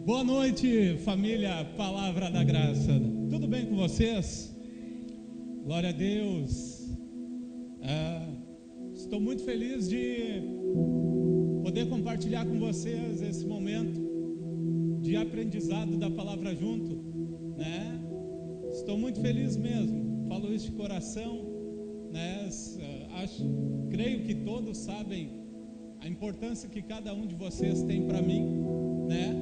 Boa noite, família Palavra da Graça. Tudo bem com vocês? Glória a Deus. Estou muito feliz de poder compartilhar com vocês esse momento de aprendizado da palavra junto, né? Estou muito feliz mesmo. Falo isso de coração, né? Creio que todos sabem a importância que cada um de vocês tem para mim, né?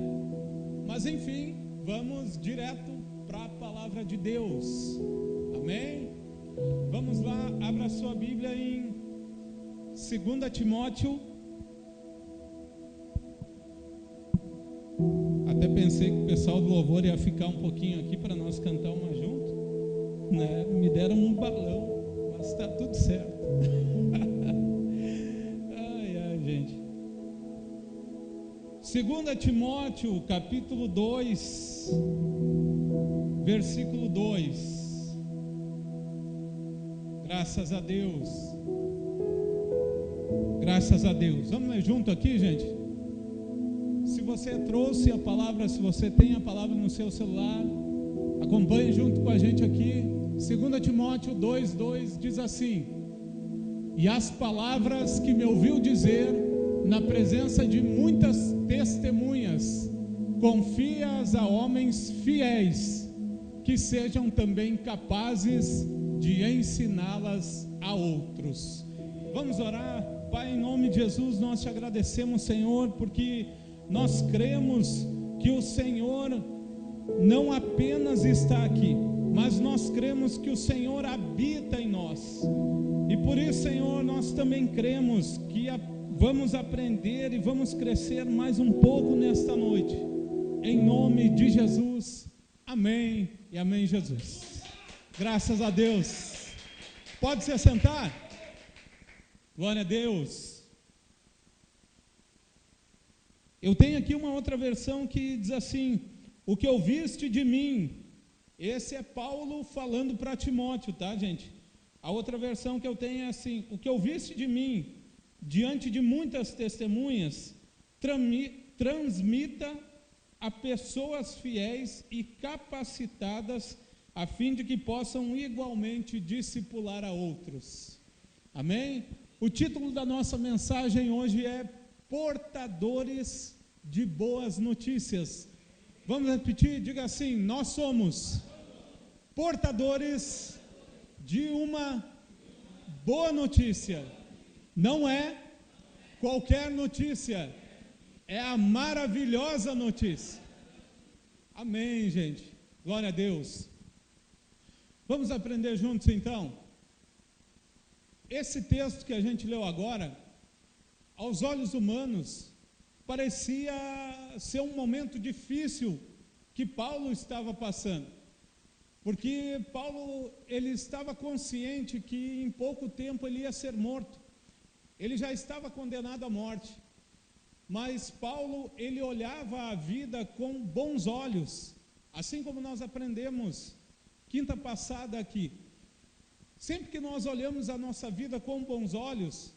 Mas enfim, vamos direto para a palavra de Deus. Amém? Vamos lá, abra sua Bíblia em 2 Timóteo. Até pensei que o pessoal do louvor ia ficar um pouquinho aqui para nós cantar uma junto, né? Me deram um balão, mas está tudo certo. Ai, gente. 2 Timóteo, capítulo 2, versículo 2. Graças a Deus. Graças a Deus. Vamos ler junto aqui, gente? Se você trouxe a palavra, se você tem a palavra no seu celular, acompanhe junto com a gente aqui. 2 Timóteo 2:2 diz assim: e as palavras que me ouviu dizer na presença de muitas testemunhas, confia-as a homens fiéis, que sejam também capazes de ensiná-las a outros. Vamos orar. Pai, em nome de Jesus, nós te agradecemos, Senhor, porque nós cremos que o Senhor não apenas está aqui, mas nós cremos que o Senhor habita em nós. E por isso, Senhor, nós também cremos que vamos aprender e vamos crescer mais um pouco nesta noite. Em nome de Jesus. Amém e amém, Jesus. Graças a Deus. Pode se assentar? Glória a Deus. Eu tenho aqui uma outra versão que diz assim: o que ouviste de mim. Esse é Paulo falando para Timóteo, tá, gente? A outra versão que eu tenho é assim: o que ouviste de mim, diante de muitas testemunhas, transmita a pessoas fiéis e capacitadas, a fim de que possam igualmente discipular a outros. Amém? O título da nossa mensagem hoje é Portadores de Boas Notícias. Vamos repetir? Diga assim: nós somos portadores de uma boa notícia. Não é qualquer notícia, é a maravilhosa notícia. Amém, gente. Glória a Deus. Vamos aprender juntos então? Esse texto que a gente leu agora, aos olhos humanos, parecia ser um momento difícil que Paulo estava passando. Porque Paulo, ele estava consciente que em pouco tempo ele ia ser morto. Ele já estava condenado à morte. Mas Paulo, ele olhava a vida com bons olhos, assim como nós aprendemos quinta passada aqui. Sempre que nós olhamos a nossa vida com bons olhos,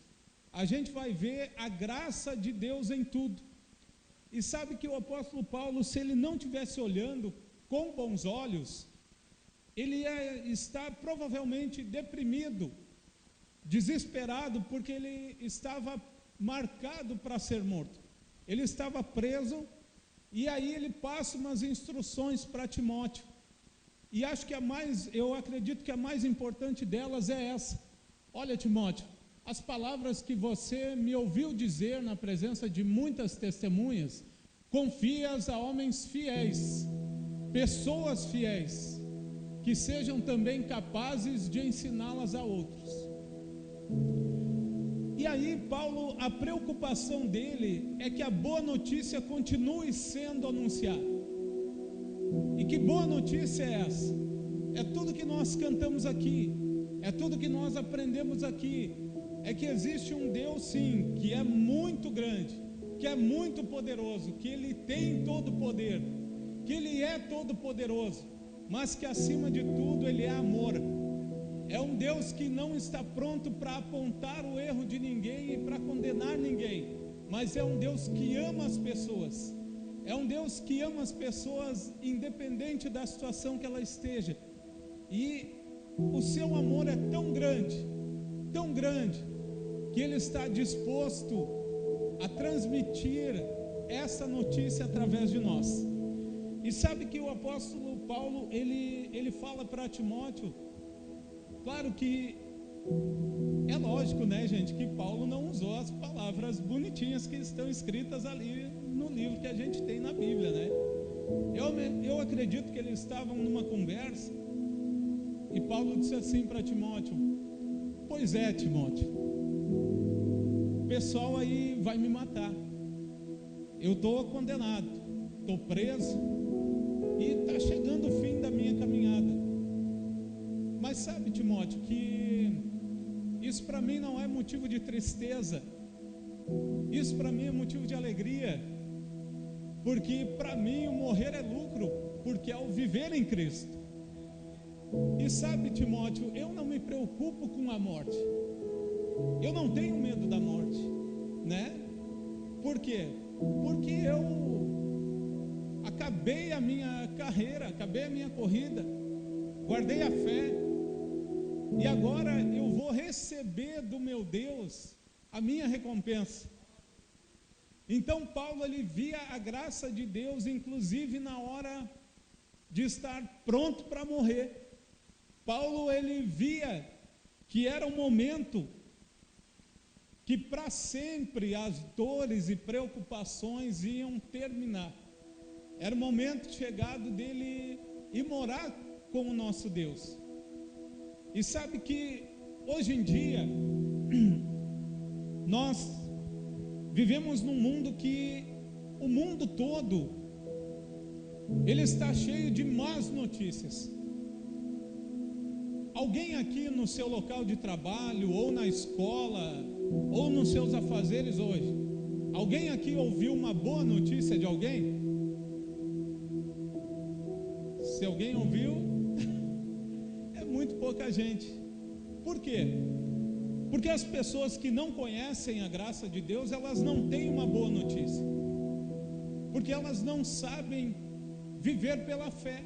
a gente vai ver a graça de Deus em tudo. E sabe que o apóstolo Paulo, se ele não estivesse olhando com bons olhos, ele ia estar provavelmente deprimido, desesperado, porque ele estava marcado para ser morto. Ele estava preso, e aí ele passa umas instruções para Timóteo. E acho que eu acredito que a mais importante delas é essa: olha, Timóteo, as palavras que você me ouviu dizer na presença de muitas testemunhas, confia-as a homens fiéis, pessoas fiéis, que sejam também capazes de ensiná-las a outros. E aí, Paulo, a preocupação dele é que a boa notícia continue sendo anunciada. E que boa notícia é essa? É tudo que nós cantamos aqui, é tudo que nós aprendemos aqui. É que existe um Deus, sim, que é muito grande, que é muito poderoso, que Ele tem todo o poder, que Ele é todo poderoso, mas que acima de tudo Ele é amor. É um Deus que não está pronto para apontar o erro de ninguém e para condenar ninguém, mas é um Deus que ama as pessoas. É um Deus que ama as pessoas independente da situação que ela esteja. E o seu amor é tão grande, que Ele está disposto a transmitir essa notícia através de nós. E sabe que o apóstolo Paulo, ele fala para Timóteo, claro que é lógico, né, gente, que Paulo não usou as palavras bonitinhas que estão escritas ali no livro que a gente tem na Bíblia, né? Eu acredito que eles estavam numa conversa e Paulo disse assim para Timóteo: pois é, Timóteo, o pessoal aí vai me matar, eu estou condenado, estou preso e está chegando o fim da minha caminhada. Mas sabe, Timóteo, que isso para mim não é motivo de tristeza, isso para mim é motivo de alegria, porque para mim o morrer é lucro, porque é o viver em Cristo. E sabe, Timóteo, eu não me preocupo com a morte, eu não tenho medo da morte, né? Por quê? Porque eu acabei a minha carreira, acabei a minha corrida, guardei a fé, e agora eu vou receber do meu Deus a minha recompensa. Então Paulo, ele via a graça de Deus, inclusive na hora de estar pronto para morrer. Paulo, ele via que era um momento que para sempre as dores e preocupações iam terminar. Era o momento chegado dele ir morar com o nosso Deus. E sabe que hoje em dia nós vivemos num mundo que o mundo todo ele está cheio de más notícias. Alguém aqui no seu local de trabalho, ou na escola, ou nos seus afazeres hoje, alguém aqui ouviu uma boa notícia de alguém? Se alguém ouviu, é muito pouca gente. Por quê? Porque as pessoas que não conhecem a graça de Deus, elas não têm uma boa notícia, porque elas não sabem viver pela fé,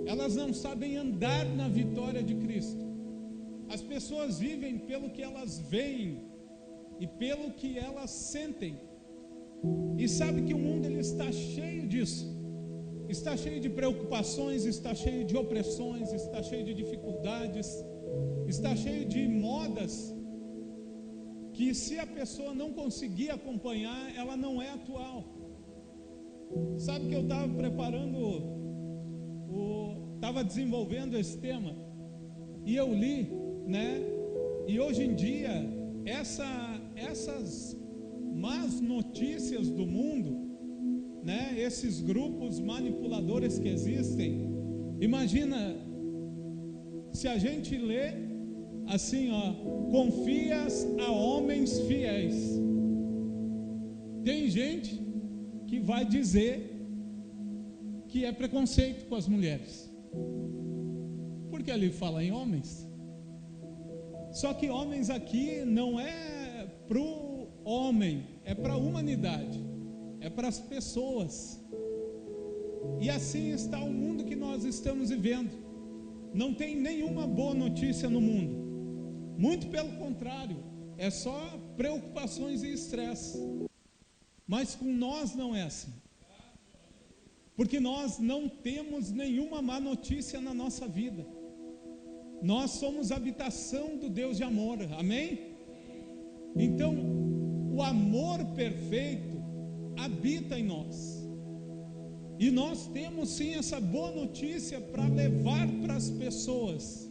elas não sabem andar na vitória de Cristo. As pessoas vivem pelo que elas veem e pelo que elas sentem. E sabe que o mundo ele está cheio disso, está cheio de preocupações, está cheio de opressões, está cheio de dificuldades, está cheio de modas que, se a pessoa não conseguir acompanhar, ela não é atual. Sabe que eu estava estava desenvolvendo esse tema e eu li, né? E hoje em dia essas más notícias do mundo, né? Esses grupos manipuladores que existem, imagina se a gente lê assim, ó: confias a homens fiéis. Tem gente que vai dizer que é preconceito com as mulheres, porque ali fala em homens. Só que homens aqui não é para o homem, é para a humanidade, é para as pessoas. E assim está o mundo que nós estamos vivendo. Não tem nenhuma boa notícia no mundo, muito pelo contrário, é só preocupações e estresse. Mas com nós não é assim, porque nós não temos nenhuma má notícia na nossa vida. Nós somos habitação do Deus de amor, amém? Então, o amor perfeito habita em nós, e nós temos sim essa boa notícia para levar para as pessoas.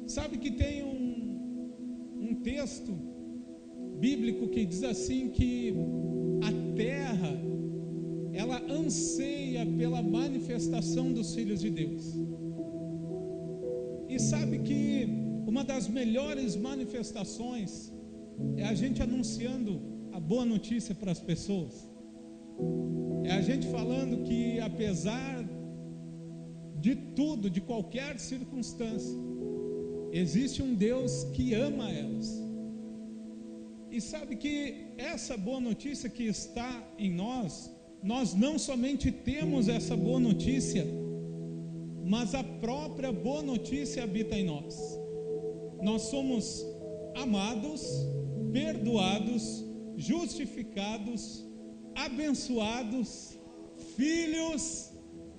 Sabe que tem um texto bíblico que diz assim, que a terra ela anseia pela manifestação dos filhos de Deus. E sabe que uma das melhores manifestações é a gente anunciando a boa notícia para as pessoas. É a gente falando que, apesar de tudo, de qualquer circunstância, existe um Deus que ama elas. E sabe que essa boa notícia que está em nós, nós não somente temos essa boa notícia, mas a própria boa notícia habita em nós. Nós somos amados, perdoados, justificados, abençoados, filhos,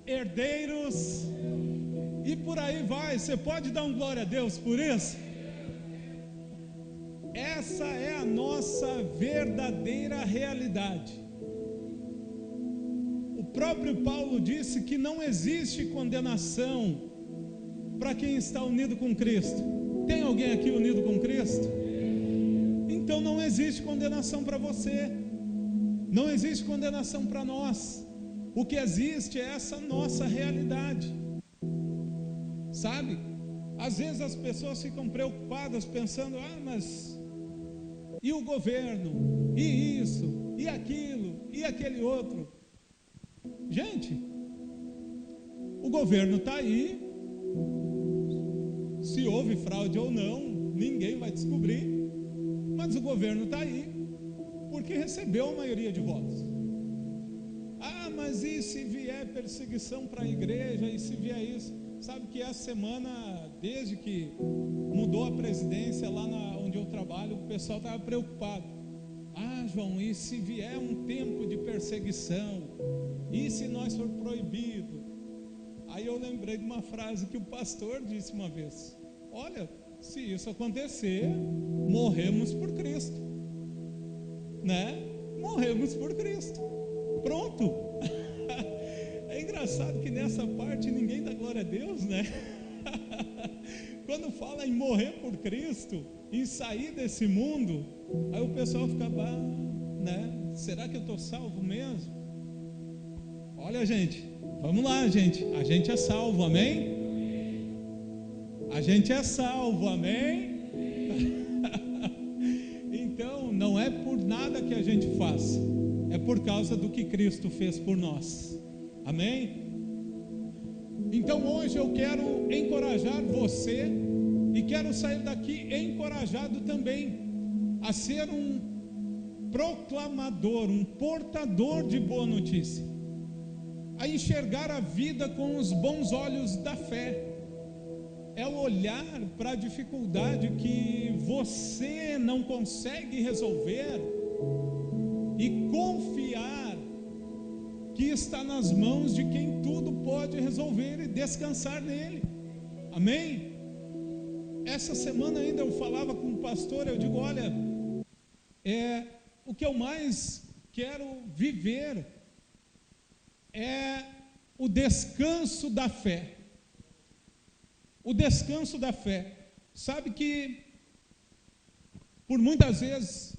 herdeiros, e por aí vai. Você pode dar um glória a Deus por isso? Essa é a nossa verdadeira realidade. O próprio Paulo disse que não existe condenação para quem está unido com Cristo. Tem alguém aqui unido com Cristo? Então não existe condenação para você, não existe condenação para nós. O que existe é essa nossa realidade, sabe? Às vezes as pessoas ficam preocupadas pensando: mas e o governo, e isso, e aquilo, e aquele outro. Gente, o governo está aí, se houve fraude ou não, ninguém vai descobrir, mas o governo está aí, porque recebeu a maioria de votos. Mas e se vier perseguição para a igreja, e se vier isso? Sabe que essa semana, desde que mudou a presidência lá onde eu trabalho, o pessoal estava preocupado. João, e se vier um tempo de perseguição? E se nós for proibido? Aí eu lembrei de uma frase que o pastor disse uma vez: olha, se isso acontecer, morremos por Cristo, né? Morremos por Cristo, pronto. É engraçado que nessa parte ninguém dá glória a Deus, né? Quando fala em morrer por Cristo, em sair desse mundo, aí o pessoal fica, né? Será que eu estou salvo mesmo? Olha, gente, vamos lá, gente. A gente é salvo, amém? A gente é salvo, amém? Então, não é por nada que a gente faça, é por causa do que Cristo fez por nós, amém? Então hoje eu quero encorajar você, e quero sair daqui encorajado também a ser um proclamador, um portador de boa notícia, a enxergar a vida com os bons olhos da fé. É o olhar para a dificuldade que você não consegue resolver e confiar que está nas mãos de quem tudo pode resolver e descansar nele, amém? Essa semana ainda eu falava com o pastor, eu digo: olha, o que eu mais quero viver é o descanso da fé. O descanso da fé. Sabe que por muitas vezes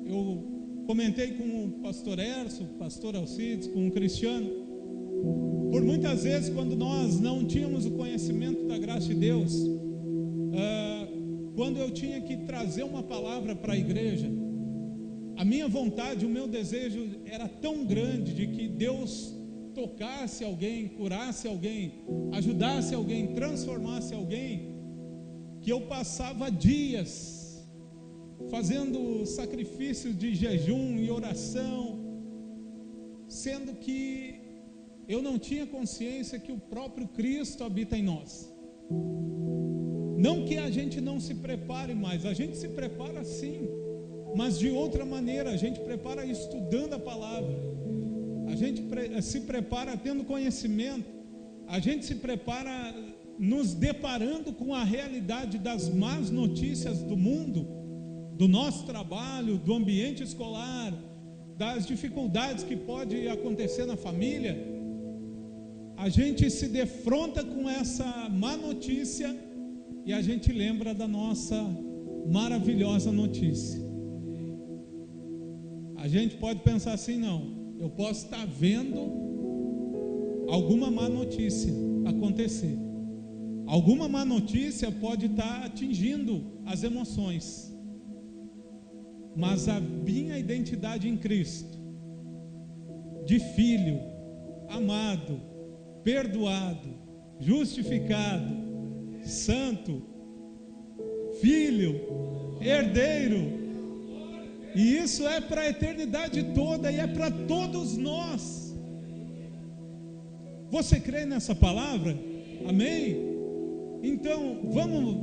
eu comentei com o pastor Erso, o pastor Alcides, com o Cristiano. Por muitas vezes, quando nós não tínhamos o conhecimento da graça de Deus, quando eu tinha que trazer uma palavra para a igreja, a minha vontade, o meu desejo era tão grande de que Deus tocasse alguém, curasse alguém, ajudasse alguém, transformasse alguém, que eu passava dias fazendo sacrifícios de jejum e oração, sendo que eu não tinha consciência que o próprio Cristo habita em nós. Não que a gente não se prepare mais, a gente se prepara sim, mas de outra maneira. A gente prepara estudando a palavra, a gente se prepara tendo conhecimento, a gente se prepara nos deparando com a realidade das más notícias do mundo, do nosso trabalho, do ambiente escolar, das dificuldades que pode acontecer na família. A gente se defronta com essa má notícia e a gente lembra da nossa maravilhosa notícia. A gente pode pensar assim: não, eu posso estar vendo alguma má notícia acontecer, alguma má notícia pode estar atingindo as emoções, mas a minha identidade em Cristo, de filho, amado, perdoado, justificado, santo, filho, herdeiro, E isso é para a eternidade toda e é para todos nós. Você crê nessa palavra? Amém? Então,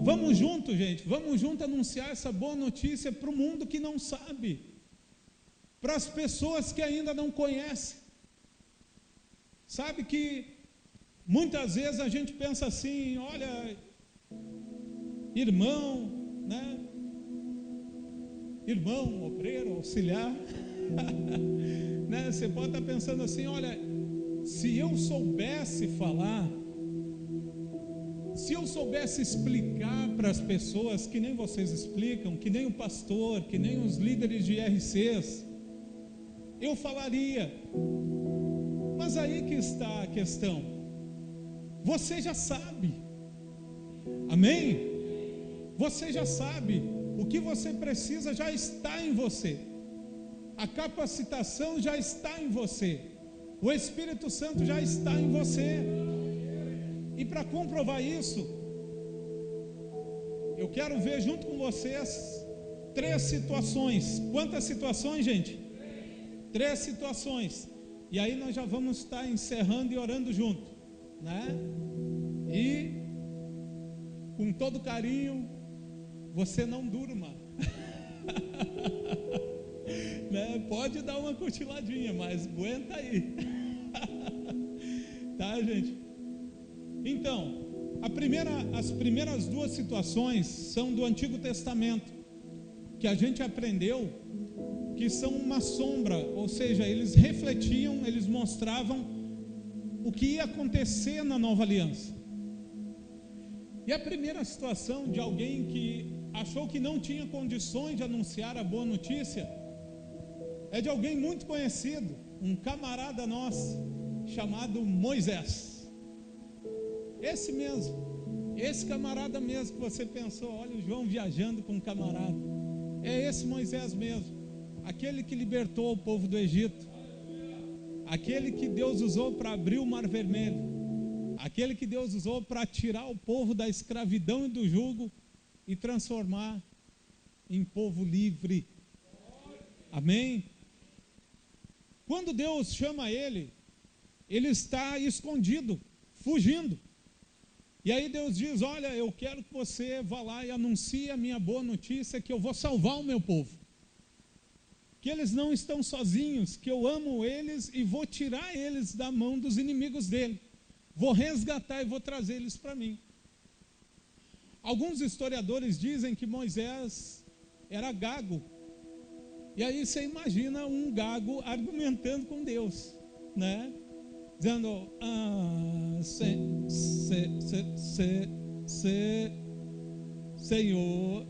vamos junto, gente. Vamos junto anunciar essa boa notícia para o mundo que não sabe. Para as pessoas que ainda não conhecem. Sabe que muitas vezes a gente pensa assim, olha, irmão, né? Irmão, obreiro, auxiliar, né? Você pode estar pensando assim, olha, se eu soubesse falar, se eu soubesse explicar para as pessoas que nem vocês explicam, que nem o pastor, que nem os líderes de RCs, eu falaria. Mas aí que está a questão. Você já sabe. Amém? Você já sabe. O que você precisa já está em você. A capacitação já está em você. O Espírito Santo já está em você. E para comprovar isso, eu quero ver junto com vocês 3 situações. Quantas situações, gente? 3 situações. E aí nós já vamos estar encerrando e orando junto, né? E com todo carinho, você não durma. Né? Pode dar uma cochiladinha, mas aguenta aí. Tá, gente? Então, as primeiras 2 situações são do Antigo Testamento, que a gente aprendeu que são uma sombra, ou seja, eles refletiam, eles mostravam o que ia acontecer na nova aliança. E a primeira situação de alguém que achou que não tinha condições de anunciar a boa notícia é de alguém muito conhecido, um camarada nosso, chamado Moisés. Esse mesmo, esse camarada mesmo que você pensou, olha o João viajando com um camarada, é esse Moisés mesmo, aquele que libertou o povo do Egito, aquele que Deus usou para abrir o Mar Vermelho, aquele que Deus usou para tirar o povo da escravidão e do jugo e transformar em povo livre. Amém? Quando Deus chama ele, ele está escondido, fugindo. E aí Deus diz, olha, eu quero que você vá lá e anuncie a minha boa notícia, que eu vou salvar o meu povo. Que eles não estão sozinhos, que eu amo eles e vou tirar eles da mão dos inimigos dele. Vou resgatar e vou trazer eles para mim. Alguns historiadores dizem que Moisés era gago. E aí você imagina um gago argumentando com Deus, né? Dizendo, Senhor,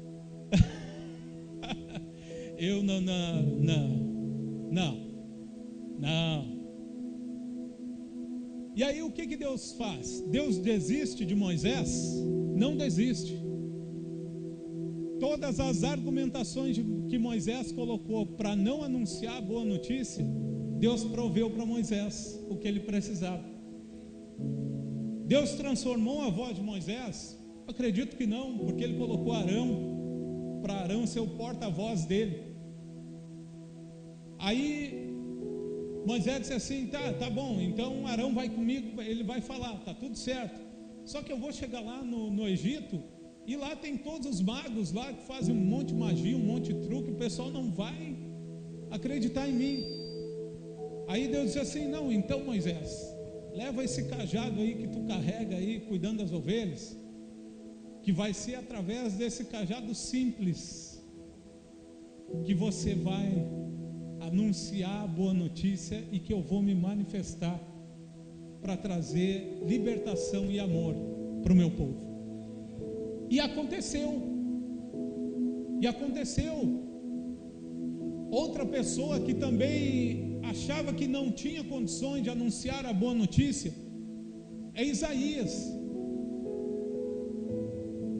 eu não. E aí o que Deus faz? Deus desiste de Moisés? Não desiste. Todas as argumentações que Moisés colocou para não anunciar a boa notícia, Deus proveu para Moisés o que ele precisava. Deus transformou a voz de Moisés? Acredito que não, porque ele colocou Arão, para Arão ser o porta-voz dele. Aí Moisés disse assim, tá bom, então Arão vai comigo, ele vai falar, tá tudo certo. Só que eu vou chegar lá no Egito, e lá tem todos os magos lá que fazem um monte de magia, um monte de truque, o pessoal não vai acreditar em mim. Aí Deus disse assim, não, então Moisés, leva esse cajado aí que tu carrega aí, cuidando das ovelhas, que vai ser através desse cajado simples, que você vai anunciar a boa notícia e que eu vou me manifestar para trazer libertação e amor para o meu povo. E aconteceu. Outra pessoa que também achava que não tinha condições de anunciar a boa notícia é Isaías.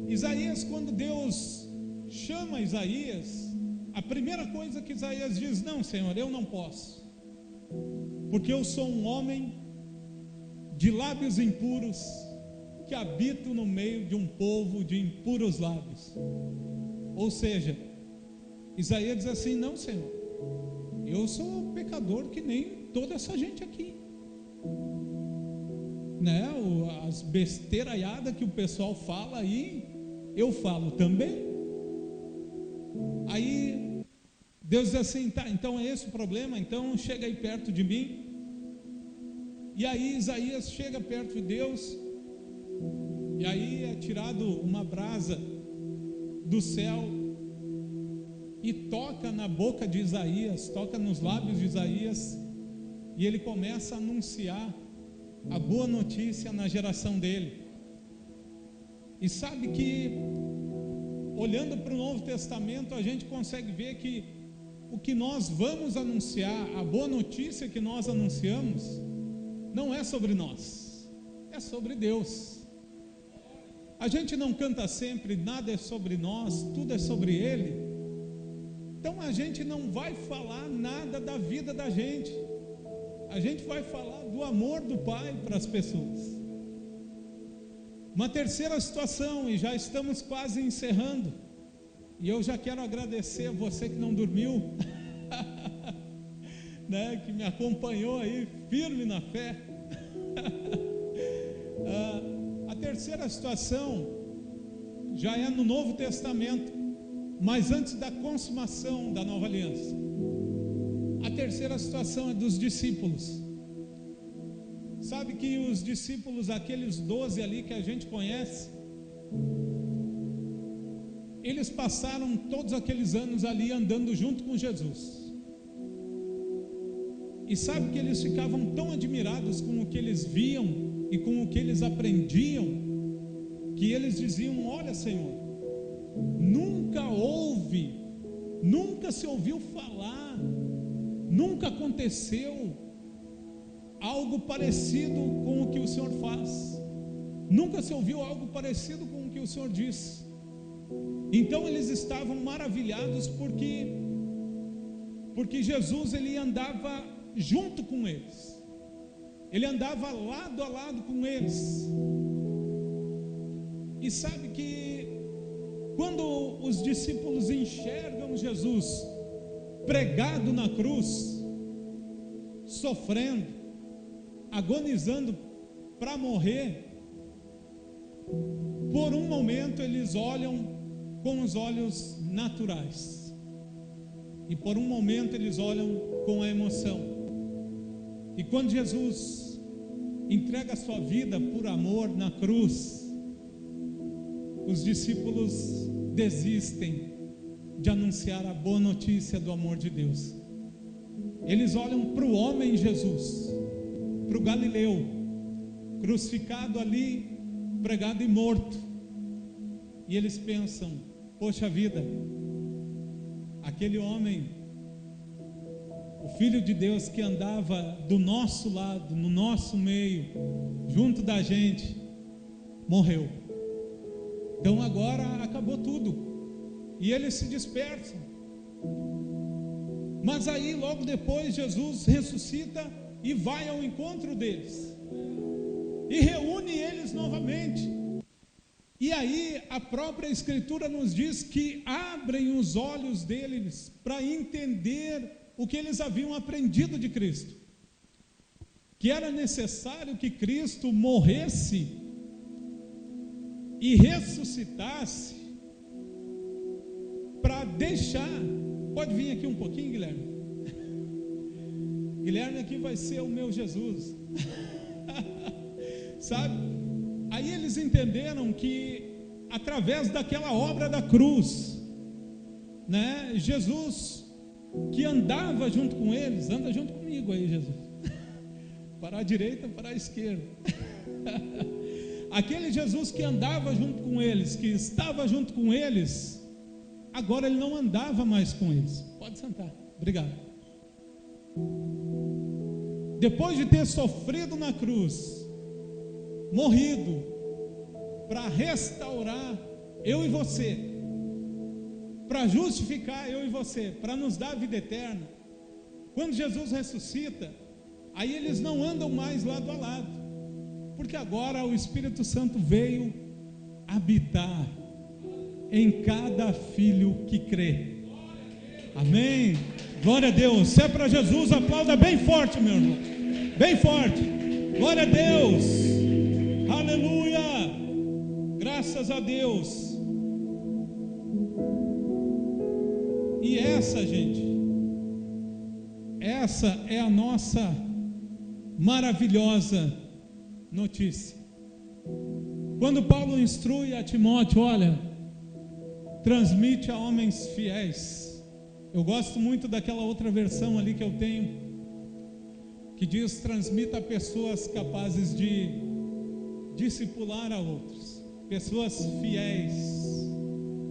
Isaías, quando Deus chama Isaías, a primeira coisa que Isaías diz, não, Senhor, eu não posso, porque eu sou um homem de lábios impuros, que habito no meio de um povo de impuros lábios. Ou seja, Isaías diz assim: não, Senhor, eu sou pecador que nem toda essa gente aqui, né? As besteiraiadas que o pessoal fala aí, eu falo também. Aí Deus diz assim: tá, então é esse o problema, então chega aí perto de mim. E aí Isaías chega perto de Deus, e aí é tirado uma brasa do céu e toca na boca de Isaías, toca nos lábios de Isaías, e ele começa a anunciar a boa notícia na geração dele. E sabe que, olhando para o Novo Testamento, a gente consegue ver que o que nós vamos anunciar, a boa notícia que nós anunciamos, não é sobre nós, é sobre Deus. A gente não canta sempre, nada é sobre nós, tudo é sobre Ele. Então a gente não vai falar nada da vida da gente, a gente vai falar do amor do Pai para as pessoas. Uma terceira situação, e já estamos quase encerrando, e eu já quero agradecer a você que não dormiu, né, que me acompanhou aí firme na fé. A terceira situação já é no Novo Testamento, mas antes da consumação da nova aliança. A terceira situação é dos discípulos. Sabe que os discípulos, aqueles 12 ali que a gente conhece, eles passaram todos aqueles anos ali andando junto com Jesus. E sabe que eles ficavam tão admirados com o que eles viam e com o que eles aprendiam, que eles diziam: olha, Senhor, nunca houve, nunca se ouviu falar, nunca aconteceu algo parecido com o que o Senhor faz, nunca se ouviu algo parecido com o que o Senhor diz. Então eles estavam maravilhados porque Jesus, ele andava junto com eles, ele andava lado a lado com eles. E sabe que quando os discípulos enxergam Jesus pregado na cruz, sofrendo, agonizando para morrer, por um momento eles olham com os olhos naturais, e por um momento eles olham com a emoção. E quando Jesus entrega a sua vida por amor na cruz, os discípulos desistem de anunciar a boa notícia do amor de Deus. Eles olham para o homem Jesus, para o Galileu, crucificado ali, pregado e morto, e eles pensam: poxa vida, aquele homem, o Filho de Deus que andava do nosso lado, no nosso meio, junto da gente, morreu. Então agora acabou tudo, e eles se dispersam. Mas aí logo depois Jesus ressuscita e vai ao encontro deles, e reúne eles novamente. E aí a própria Escritura nos diz que abrem os olhos deles para entender o que eles haviam aprendido de Cristo, que era necessário que Cristo morresse e ressuscitasse para deixar. Pode vir aqui um pouquinho, Guilherme? Guilherme aqui vai ser o meu Jesus. Sabe? Aí eles entenderam que através daquela obra da cruz, né, Jesus, que andava junto com eles, anda junto comigo aí, Jesus, para a direita, para a esquerda. Aquele Jesus que andava junto com eles, que estava junto com eles, agora ele não andava mais com eles. Pode sentar, obrigado. Depois de ter sofrido na cruz, morrido, para restaurar eu e você, para justificar eu e você, para nos dar a vida eterna, quando Jesus ressuscita, aí eles não andam mais lado a lado, porque agora o Espírito Santo veio habitar em cada filho que crê. Amém. Glória a Deus. Se é para Jesus, aplauda bem forte, meu irmão. Bem forte. Glória a Deus. Aleluia. Graças a Deus. E essa, gente, essa é a nossa maravilhosa notícia. Quando Paulo instrui a Timóteo, olha, transmite a homens fiéis. Eu gosto muito daquela outra versão ali que eu tenho, que diz: transmita a pessoas capazes de discipular a outros, pessoas fiéis.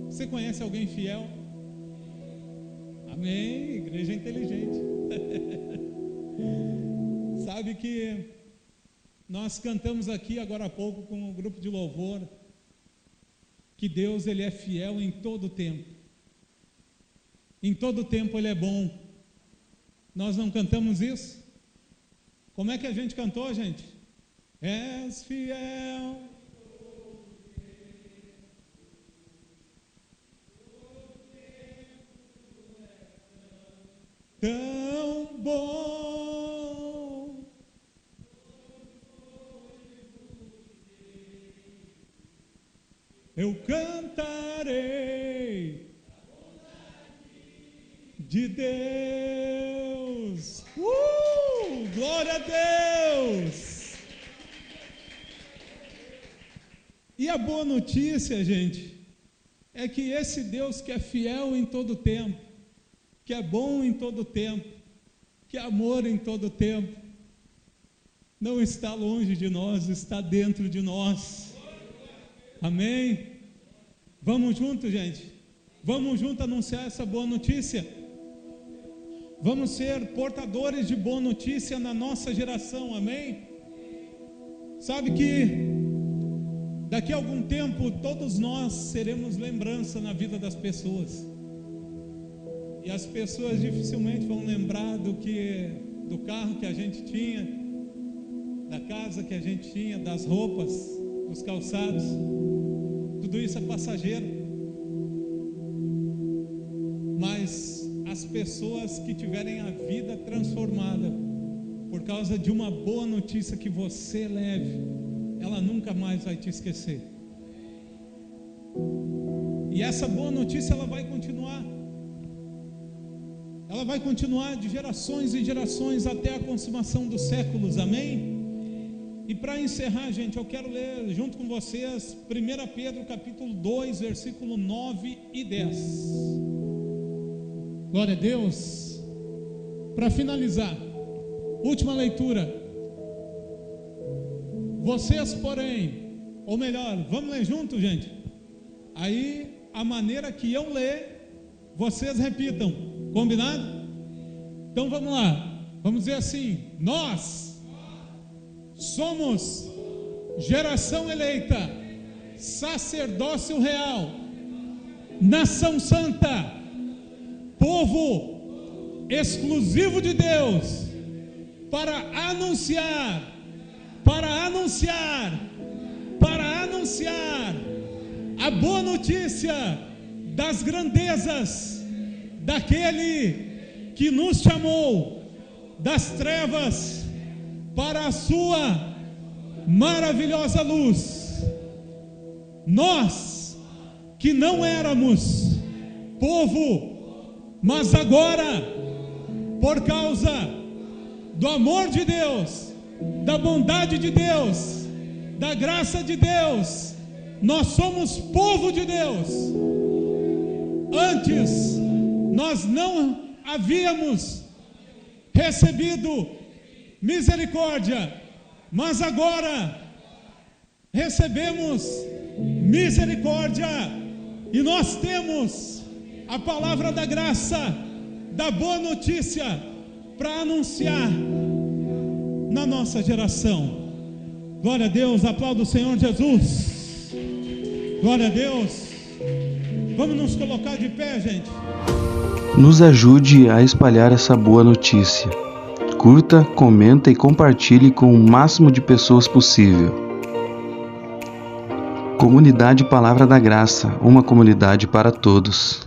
Você conhece alguém fiel? Amém, igreja inteligente. Sabe que nós cantamos aqui agora há pouco com um grupo de louvor, que Deus, Ele é fiel em todo o tempo. Em todo o tempo Ele é bom. Nós não cantamos isso? Como é que a gente cantou, gente? És fiel. Tão bom. Eu cantarei de Deus. Glória a Deus. E a boa notícia, gente, é que esse Deus que é fiel em todo tempo, que é bom em todo tempo, que é amor em todo tempo, não está longe de nós, está dentro de nós. Amém? Vamos juntos, gente. Vamos juntos anunciar essa boa notícia. Vamos ser portadores de boa notícia na nossa geração. Amém? Sabe que daqui a algum tempo todos nós seremos lembrança na vida das pessoas. E as pessoas dificilmente vão lembrar do carro que a gente tinha, da casa que a gente tinha, das roupas, dos calçados. Tudo isso é passageiro. Mas as pessoas que tiverem a vida transformada por causa de uma boa notícia que você leve, ela nunca mais vai te esquecer. E essa boa notícia, ela vai continuar. Ela vai continuar de gerações em gerações até a consumação dos séculos. Amém? E para encerrar, gente, eu quero ler junto com vocês 1 Pedro capítulo 2, versículo 9 e 10. Glória a Deus. Para finalizar, última leitura. Vocês, porém, ou melhor, vamos ler junto, gente? Aí, a maneira que eu ler, vocês repitam. Combinado? Então vamos lá. Vamos dizer assim: nós somos geração eleita, sacerdócio real, nação santa, povo exclusivo de Deus, para anunciar a boa notícia das grandezas daquele que nos chamou das trevas para a sua maravilhosa luz. Nós que não éramos povo, mas agora, por causa do amor de Deus, da bondade de Deus, da graça de Deus, nós somos povo de Deus. Antes nós não havíamos recebido misericórdia, mas agora recebemos misericórdia, e nós temos a palavra da graça, da boa notícia para anunciar na nossa geração. Glória a Deus, aplauda o Senhor Jesus. Glória a Deus. Vamos nos colocar de pé, gente. Nos ajude a espalhar essa boa notícia. Curta, comenta e compartilhe com o máximo de pessoas possível. Comunidade Palavra da Graça, uma comunidade para todos.